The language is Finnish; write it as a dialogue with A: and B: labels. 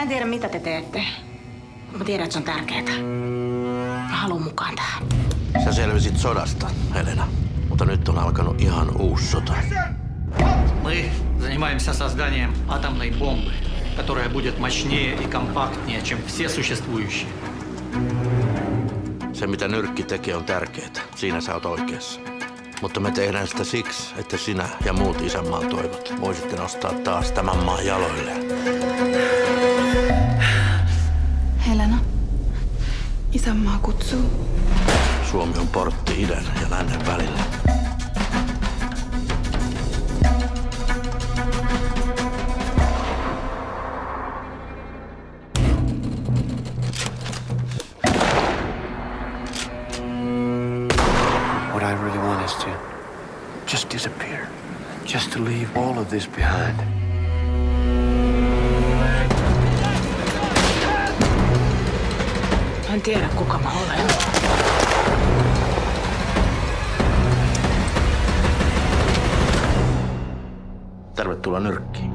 A: en tiedä, mitä te teette. Mä tiedän, että se on tärkeää. Mä haluan mukaan tähän.
B: Sä selvisit sodasta, Helena. Mutta nyt on alkanut ihan uusi sota.
C: Мы занимаемся созданием атомной бомбы, которая будет мощнее и компактнее, чем все существующие.
B: Se, mitä nyrkki tekee, on tärkeää. Siinä sä oot oikeassa. Mutta me tehdään sitä siksi, että sinä ja muut isänmaan toivot voisitte nostaa taas tämän maan jaloilleen.
D: Helena, isänmaa kutsuu.
B: Suomi on portti idän ja lännen välillä.
E: What I really want is to just disappear. Just to leave all of this behind.
A: Mä en tiedä, kuka mä olen.
B: Tervetuloa nyrkkiin.